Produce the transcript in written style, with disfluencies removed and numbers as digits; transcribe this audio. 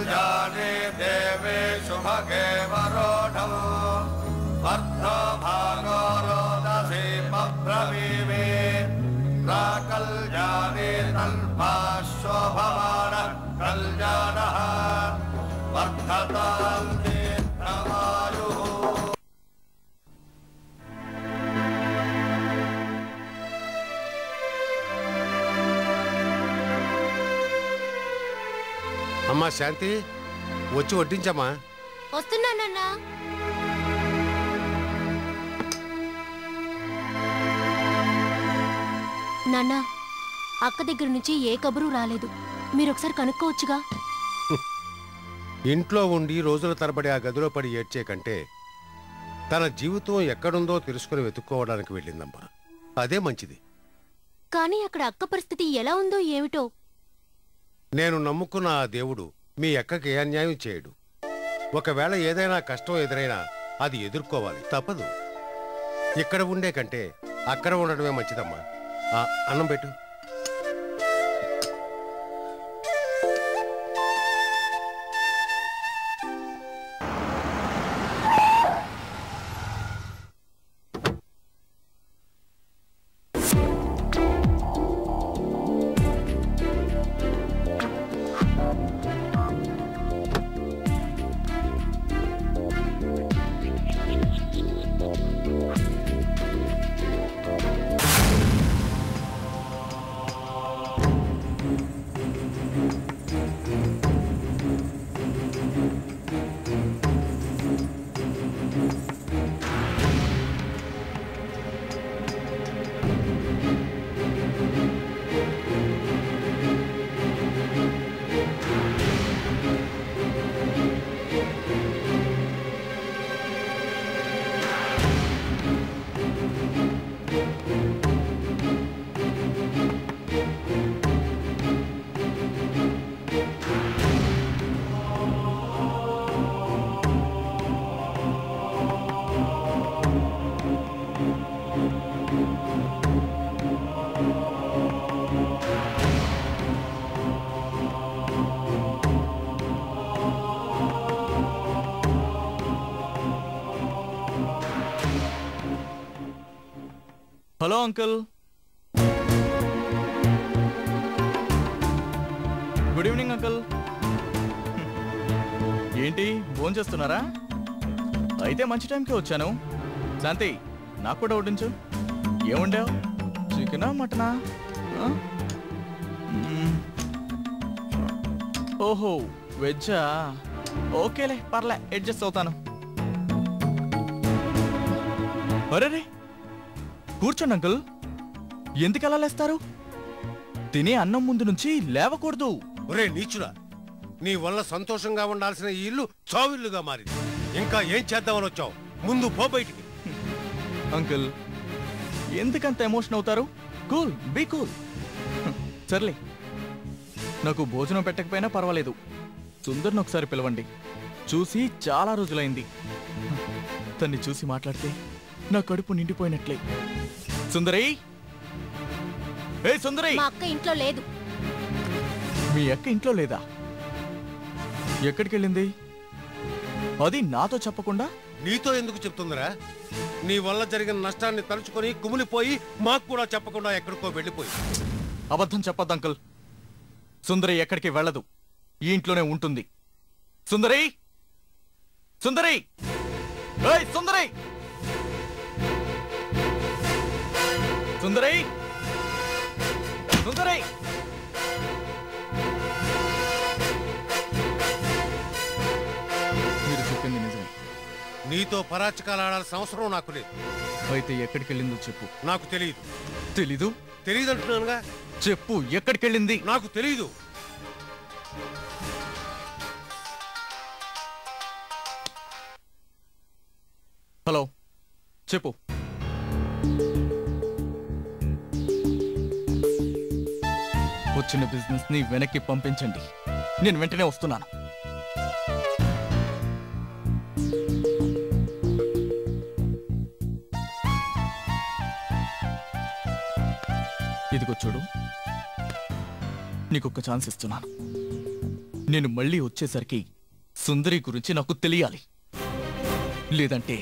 कल्याणे देवे शुभगे वरोढं वर्धो भागोरोदसी मब्रवीमे प्राकल्याणे तल्पाशोभमान कल्याणः वर्धतां दीर्घमायुः। అమ్మా శాంతి, వచ్చి వడ్డించమ్మా. వస్తున్నానన్నా. నాన్న, అక్క దగ్గర నుంచి ఏ కబురు రాలేదు. మీరొకసారి కనుక్కోవచ్చుగా. ఇంట్లో ఉండి రోజుల తరబడి ఆ గదిలో పడి ఏడ్చే కంటే తన జీవితం ఎక్కడుందో తెలుసుకుని వెతుక్కోవడానికి వెళ్ళిందమ్మా. అదే మంచిది. కానీ అక్కడ అక్క పరిస్థితి ఎలా ఉందో ఏమిటో. నేను నమ్ముకున్న ఆ దేవుడు మీ అక్కకి ఏ అన్యాయం చేయడు. ఒకవేళ ఏదైనా కష్టం ఎదురైనా అది ఎదుర్కోవాలి, తప్పదు. ఇక్కడ ఉండే కంటే అక్కడ ఉండడమే మంచిదమ్మా. అన్నం పెట్టు. Hello uncle. Good evening uncle. ఏంటి ఫోన్ చేస్తున్నారా? అయితే మంచి టైంకే వచ్చాను. శాంతి, నాకు కూడా వడ్డించు. ఏముండావు? చికెనా మటనా? ఓహో, వెజ్జా? ఓకేలే, పర్లే, అడ్జస్ట్ అవుతాను. అరే, కూర్చోండి అంకుల్. ఎందుకు అలా లేస్తారు? తినే అన్నం ముందు నుంచి లేవకూడదు. ఒరే నీచురా, నీ వల్ల సంతోషంగా ఉండాల్సిన ఈ ఇల్లు చావిల్లుగా మారింది. ఇంకా ఏం చేద్దామని వచ్చావు? ముందు పో బయటికి. అంకుల్, ఎందుకంత ఎమోషన్ అవుతారు? Cool, be cool. సర్లే, నాకు భోజనం పెట్టకపోయినా పర్వాలేదు. సుందర్ని ఒకసారి పిలవండి. చూసి చాలా రోజులైంది. తన్ని చూసి మాట్లాడితే నా కడుపు నిండిపోయినట్లే. సుందరి, ఏ సుందరి! మా అక్క ఇంట్లో లేదు. మీ అక్క ఇంట్లో లేదా? ఎక్కడికి వెళ్ళింది? అది నాతో చెప్పకుండా? నీతో ఎందుకు చెప్తుందిరా? నీ వల్ల జరిగిన నష్టాన్ని తలుచుకొని కుమిలిపోయి మాకు కూడా చెప్పకుండా ఎక్కడికో వెళ్ళిపోయి. అబద్ధం చెప్పొద్దు అంకుల్. సుందరి ఎక్కడికి వెళ్ళదు, ఈ ఇంట్లోనే ఉంటుంది. సుందరి, సుందరి, ఏయ్ సుందరి, సుందరి, సుందరి! మీరు చెప్పింది నిజమే. నీతో పరాచకాలు ఆడాల్సిన అవసరం నాకు లేదు. అయితే ఎక్కడికి వెళ్ళిందో చెప్పు. నాకు తెలియదు. తెలీదు? తెలియదు అంటున్నానుగా. చెప్పు, ఎక్కడికి వెళ్ళింది? నాకు తెలీదు. హలో, చెప్పు. వచ్చిన బిజినెస్ ని వెనక్కి పంపించండి. నేను వెంటనే వస్తున్నాను. ఇదిగో చూడు, నీకొక్క ఛాన్స్ ఇస్తున్నాను. నేను మళ్ళీ వచ్చేసరికి సుందరి గురించి నాకు తెలియాలి, లేదంటే